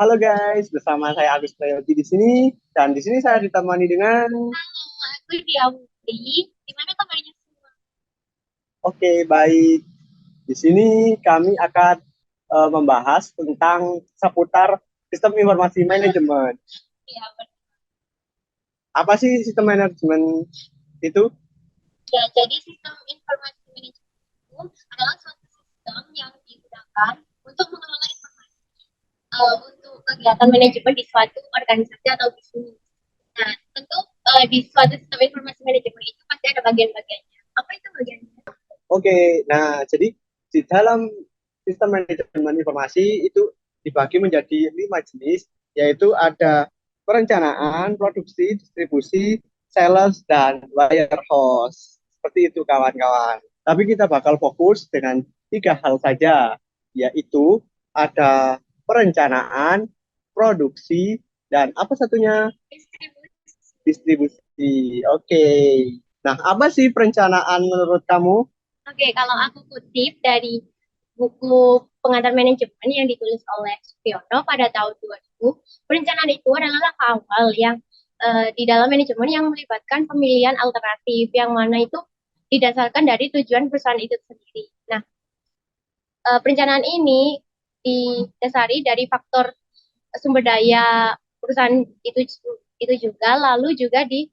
Halo guys, bersama saya Agus Prayogi di sini dan di sini saya ditemani dengan Aku Diauti. Gimana kabarnya semua? oke baik. Di sini kami akan membahas tentang seputar sistem informasi manajemen. Ya, Apa sih sistem manajemen itu? ya, jadi sistem informasi manajemen itu adalah suatu sistem yang digunakan untuk mengelola informasi untuk kegiatan manajemen di suatu organisasi atau bisnis. Nah, tentu di suatu sistem informasi manajemen itu pasti ada bagian-bagiannya. Apa itu bagiannya? Oke, nah jadi di dalam sistem manajemen informasi itu dibagi menjadi 5 jenis, yaitu ada perencanaan, produksi, distribusi, sales, dan warehouse. Seperti itu kawan-kawan. Tapi kita bakal fokus dengan 3 hal saja, yaitu ada perencanaan, produksi, dan apa satunya? Distribusi. Distribusi. Oke. Nah, apa sih perencanaan menurut kamu? Oke, kalau aku kutip dari buku pengantar manajemen yang ditulis oleh Sugiono pada tahun 2000, perencanaan itu adalah langkah awal yang di dalam manajemen yang melibatkan pemilihan alternatif yang mana itu didasarkan dari tujuan perusahaan itu sendiri. Nah, perencanaan ini didasari dari faktor sumber daya perusahaan itu juga, lalu juga di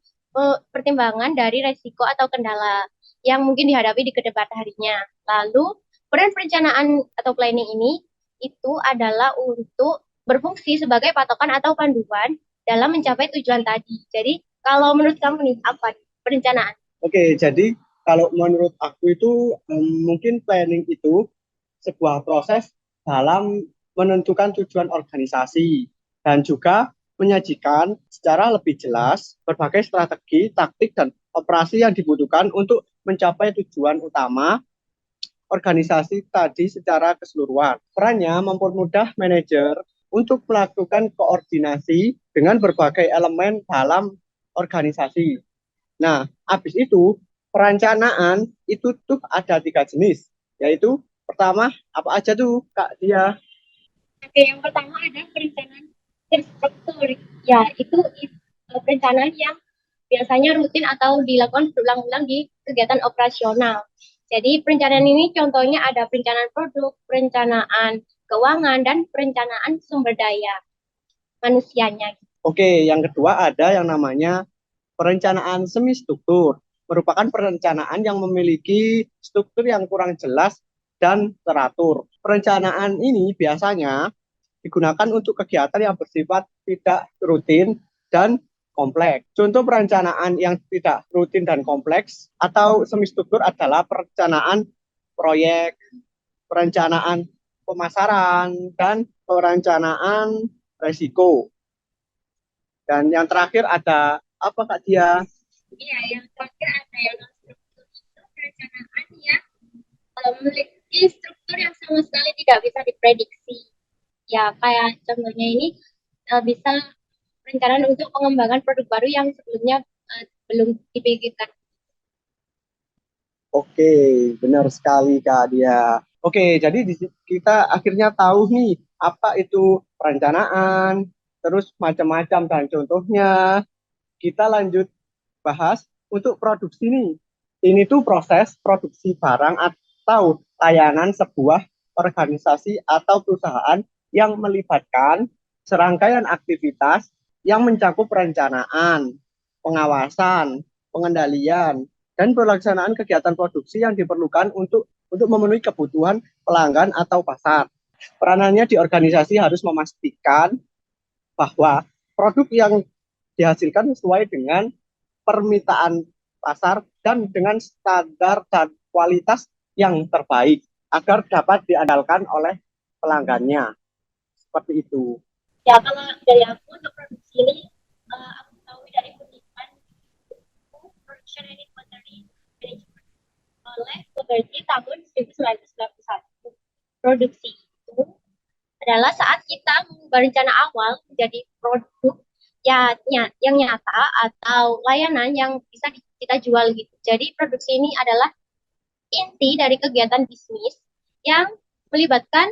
pertimbangan dari resiko atau kendala yang mungkin dihadapi di kedepan harinya. Lalu peran perencanaan atau planning ini itu adalah untuk berfungsi sebagai patokan atau panduan dalam mencapai tujuan tadi. Jadi kalau menurut kamu nih apa perencanaan? Oke, jadi kalau menurut aku itu mungkin planning itu sebuah proses dalam menentukan tujuan organisasi dan juga menyajikan secara lebih jelas berbagai strategi, taktik, dan operasi yang dibutuhkan untuk mencapai tujuan utama organisasi tadi secara keseluruhan. Perannya mempermudah manajer untuk melakukan koordinasi dengan berbagai elemen dalam organisasi. Nah, habis itu perencanaan itu tuh ada 3 jenis, yaitu pertama apa aja tuh Kak Dia? Oke, yang pertama ada perencanaan terstruktur. Ya, itu perencanaan yang biasanya rutin atau dilakukan berulang-ulang di kegiatan operasional. Jadi perencanaan ini contohnya ada perencanaan produk, perencanaan keuangan, dan perencanaan sumber daya manusianya. Oke, yang kedua ada yang namanya perencanaan semi struktur, merupakan perencanaan yang memiliki struktur yang kurang jelas dan teratur. Perencanaan ini biasanya digunakan untuk kegiatan yang bersifat tidak rutin dan kompleks. Contoh perencanaan yang tidak rutin dan kompleks atau semi struktur adalah perencanaan proyek, perencanaan pemasaran, dan perencanaan resiko. Dan yang terakhir ada apa Kak Dia? Iya, yang terakhir ada yang struktur itu perencanaan yang memiliki struktur yang sama sekali tidak bisa diprediksi. Ya, kayak contohnya ini bisa perencanaan untuk pengembangan produk baru yang sebelumnya belum dipikirkan. Oke, benar sekali Kak Dia. Oke, jadi kita akhirnya tahu nih apa itu perencanaan, terus macam-macam dan contohnya. Kita lanjut bahas untuk produksi nih. Ini tuh proses produksi barang atau layanan sebuah organisasi atau perusahaan yang melibatkan serangkaian aktivitas yang mencakup perencanaan, pengawasan, pengendalian, dan pelaksanaan kegiatan produksi yang diperlukan untuk memenuhi kebutuhan pelanggan atau pasar. Peranannya di organisasi harus memastikan bahwa produk yang dihasilkan sesuai dengan permintaan pasar dan dengan standar dan kualitas yang terbaik agar dapat diandalkan oleh pelanggannya. Seperti itu. Ya, kalau dari aku untuk produksi ini, aku tahu dari kutipan buku Production and Inventory Management oleh Soberti tahun 1991. Produksi itu adalah saat kita mengubah rencana awal menjadi produk yang nyata atau layanan yang bisa kita jual gitu. Jadi produksi ini adalah inti dari kegiatan bisnis yang melibatkan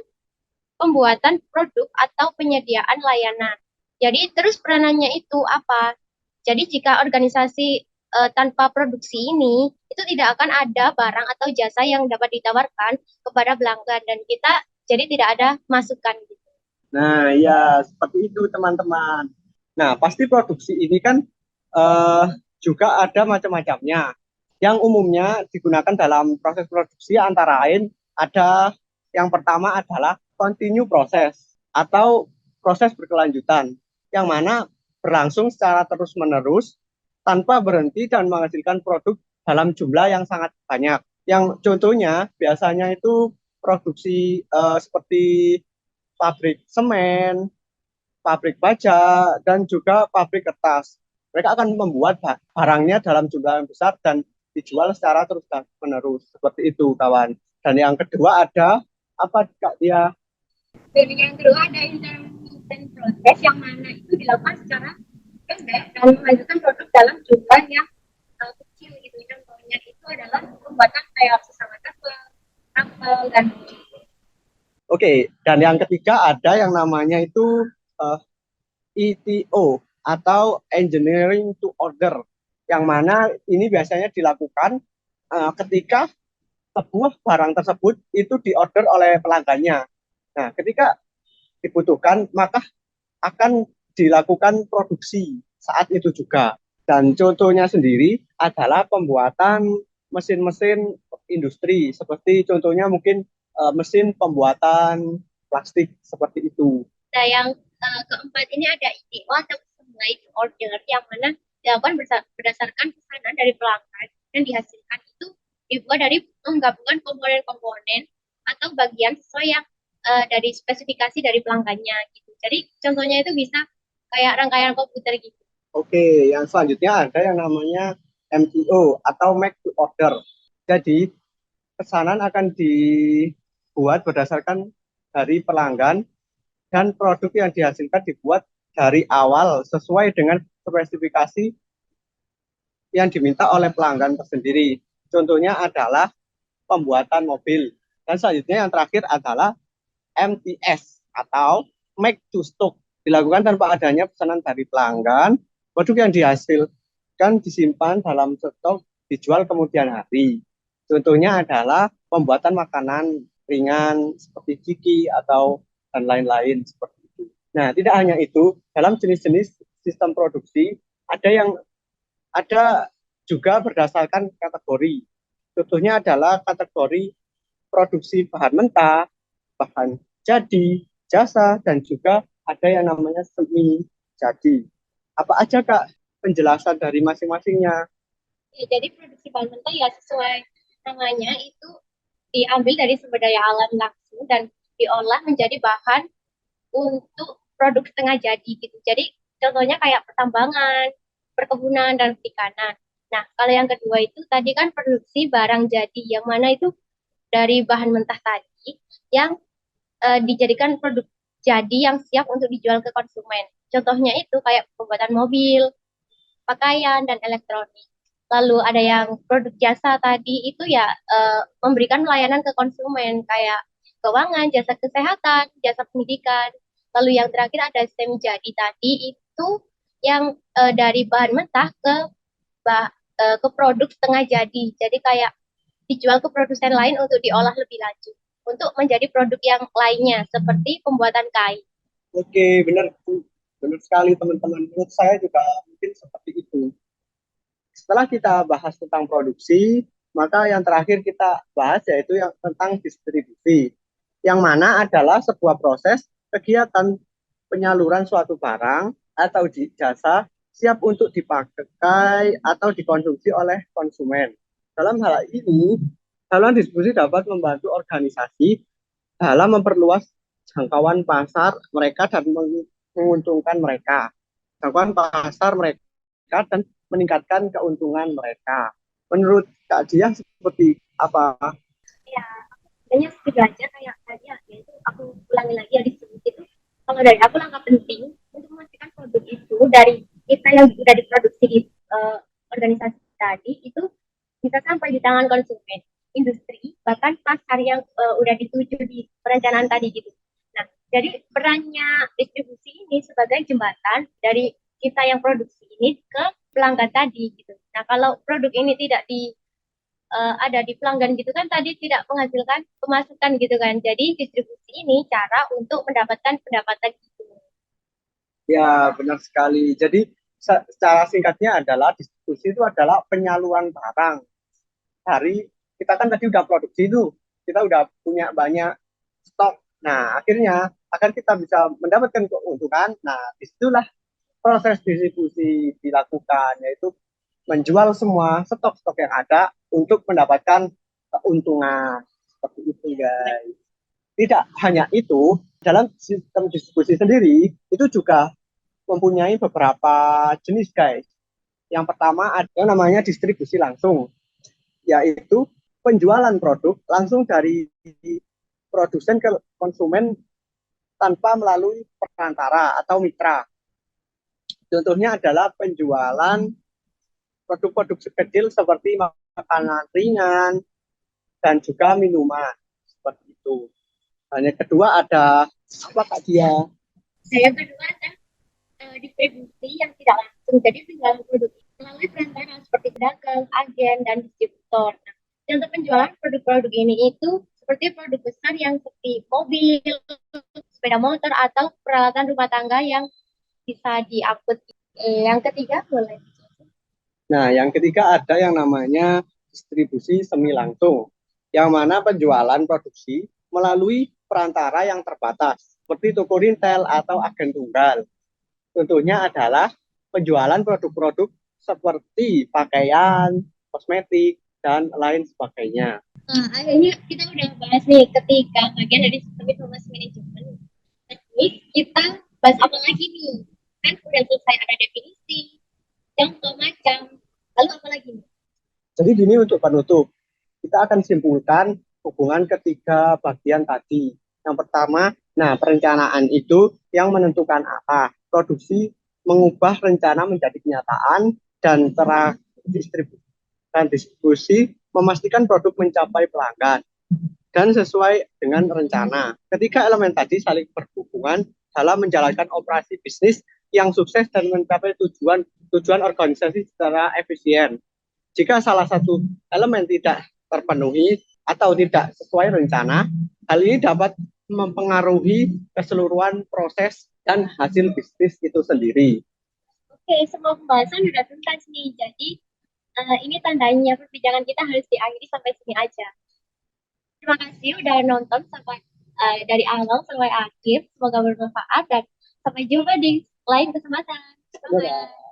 pembuatan produk atau penyediaan layanan. Jadi terus peranannya itu apa? Jadi jika organisasi tanpa produksi ini, itu tidak akan ada barang atau jasa yang dapat ditawarkan kepada pelanggan dan kita jadi tidak ada masukan gitu. Nah, ya seperti itu teman-teman. Nah, pasti produksi ini kan eh, juga ada macam-macamnya. Yang umumnya digunakan dalam proses produksi antara lain ada yang pertama adalah continue proses atau proses berkelanjutan, yang mana berlangsung secara terus-menerus tanpa berhenti dan menghasilkan produk dalam jumlah yang sangat banyak. Yang contohnya biasanya itu produksi seperti pabrik semen, pabrik baja, dan juga pabrik kertas. Mereka akan membuat barangnya dalam jumlah yang besar dan dijual secara terus menerus. Seperti itu, kawan. Dan yang kedua ada apa, Kak Dia? Dan yang kedua ada intermittent proses yang mana itu dilakukan secara pendek dan menghasilkan produk dalam jumlah yang kecil gitu. Contohnya itu adalah pembuatan kayak sesama kapal dan Oke, dan yang ketiga ada yang namanya itu uh, ETO atau Engineering to Order, yang mana ini biasanya dilakukan ketika sebuah barang tersebut itu diorder oleh pelanggannya. Nah, ketika dibutuhkan, maka akan dilakukan produksi saat itu juga. Dan contohnya sendiri adalah pembuatan mesin-mesin industri, seperti contohnya mungkin mesin pembuatan plastik seperti itu. nah, yang keempat ini ada ITO atau Customer Order yang mana dilakukan berdasarkan pesanan dari pelanggan dan dihasilkan itu dibuat dari menggabungkan komponen-komponen atau bagian sesuai yang dari spesifikasi dari pelanggannya gitu. Jadi contohnya itu bisa kayak rangkaian komputer gitu. Oke, yang selanjutnya ada yang namanya MTO atau Make to Order. Jadi, pesanan akan dibuat berdasarkan dari pelanggan dan produk yang dihasilkan dibuat dari awal sesuai dengan spesifikasi yang diminta oleh pelanggan tersendiri. Contohnya adalah pembuatan mobil. Dan selanjutnya yang terakhir adalah MTS atau Make to Stock. Dilakukan tanpa adanya pesanan dari pelanggan, produk yang dihasilkan disimpan dalam stok, dijual kemudian hari. Contohnya adalah pembuatan makanan ringan seperti ciki atau dan lain-lain seperti itu. Nah, tidak hanya itu, dalam jenis-jenis sistem produksi ada juga berdasarkan kategori. Contohnya adalah kategori produksi bahan mentah, bahan jadi, jasa, dan juga ada yang namanya semi jadi. Apa aja, Kak, penjelasan dari masing-masingnya? Ya, jadi produksi bahan mentah ya sesuai namanya itu diambil dari sumber daya alam langsung dan diolah menjadi bahan untuk produk setengah jadi gitu. Jadi contohnya kayak pertambangan, perkebunan dan perikanan. Nah, kalau yang kedua itu tadi kan produksi barang jadi yang mana itu dari bahan mentah tadi yang dijadikan produk jadi yang siap untuk dijual ke konsumen. Contohnya itu kayak pembuatan mobil, pakaian dan elektronik. Lalu ada yang produk jasa tadi itu ya memberikan pelayanan ke konsumen kayak keuangan, jasa kesehatan, jasa pendidikan. Lalu yang terakhir ada semi jadi tadi itu yang dari bahan mentah ke produk setengah jadi. Jadi kayak dijual ke produsen lain untuk diolah lebih lanjut untuk menjadi produk yang lainnya seperti pembuatan kain. Oke, benar, benar sekali teman-teman. Menurut saya juga mungkin seperti itu. Setelah kita bahas tentang produksi, maka yang terakhir kita bahas yaitu yang tentang distribusi, yang mana adalah sebuah proses kegiatan penyaluran suatu barang atau jasa siap untuk dipakai atau dikonsumsi oleh konsumen. Dalam hal ini, saluran distribusi dapat membantu organisasi dalam memperluas jangkauan pasar mereka dan menguntungkan mereka. Jangkauan pasar mereka dan meningkatkan keuntungan mereka. Menurut Kak Diah seperti apa? Ya, sebenarnya setuju aja kayak tadi ya, itu aku ulangi lagi ya disebut itu. Kalau dari aku langkah penting untuk memastikan produk itu dari kita yang sudah diproduksi di organisasi tadi itu bisa sampai di tangan konsumen, industri, bahkan pasar yang udah dituju di perencanaan tadi gitu. Nah, Jadi perannya distribusi ini sebagai jembatan dari kita yang produksi ini ke pelanggan tadi gitu. Nah, kalau produk ini tidak ada di pelanggan gitu kan tadi tidak menghasilkan pemasukan gitu kan. Jadi distribusi ini cara untuk mendapatkan pendapatan gitu. Ya, benar sekali. Jadi secara singkatnya adalah distribusi itu adalah penyaluran barang dari kita kan tadi udah produksi itu, kita udah punya banyak stok. Nah, akhirnya agar kita bisa mendapatkan keuntungan, nah disitulah proses distribusi dilakukan, yaitu menjual semua stok-stok yang ada untuk mendapatkan keuntungan. Seperti itu, guys. Tidak hanya itu, dalam sistem distribusi sendiri, itu juga mempunyai beberapa jenis, guys. Yang pertama ada yang namanya distribusi langsung, yaitu penjualan produk langsung dari produsen ke konsumen tanpa melalui perantara atau mitra. Contohnya adalah penjualan produk-produk kecil seperti makanan ringan dan juga minuman seperti itu. Dan yang kedua ada apa Kak Dia? Saya kedua ada distribusi yang tidak langsung. Jadi penjualan produk melalui perantara seperti pedagang, agen, dan distributor. Nah, contoh penjualan produk-produk ini itu seperti produk besar yang seperti mobil, sepeda motor, atau peralatan rumah tangga yang bisa diangkut. Yang ketiga boleh. Nah, yang ketiga ada yang namanya distribusi semi langsung, yang mana penjualan produksi melalui perantara yang terbatas, seperti toko retail atau agen tunggal. Contohnya adalah penjualan produk-produk seperti pakaian, kosmetik, dan lain sebagainya. Nah, akhirnya kita udah bahas nih ketiga bagian dari sistem informasi manajemen. Jadi kita bahas apa lagi nih? Kan udah selesai ada definisi, contoh macam. Lalu apa lagi nih? Jadi gini untuk penutup, kita akan simpulkan hubungan ketiga bagian tadi. Yang pertama, nah perencanaan itu yang menentukan apa? Produksi mengubah rencana menjadi kenyataan dan distribusi memastikan produk mencapai pelanggan dan sesuai dengan rencana. Ketiga elemen tadi saling berhubungan dalam menjalankan operasi bisnis yang sukses dan mencapai tujuan organisasi secara efisien. Jika salah satu elemen tidak terpenuhi atau tidak sesuai rencana, hal ini dapat mempengaruhi keseluruhan proses dan hasil bisnis itu sendiri. Oke, semua pembahasan sudah tuntas nih. Jadi ini tandanya perbincangan kita harus diakhiri sampai sini aja. Terima kasih udah nonton sampai dari awal sampai akhir. Semoga bermanfaat dan sampai jumpa di lain kesempatan. Bye.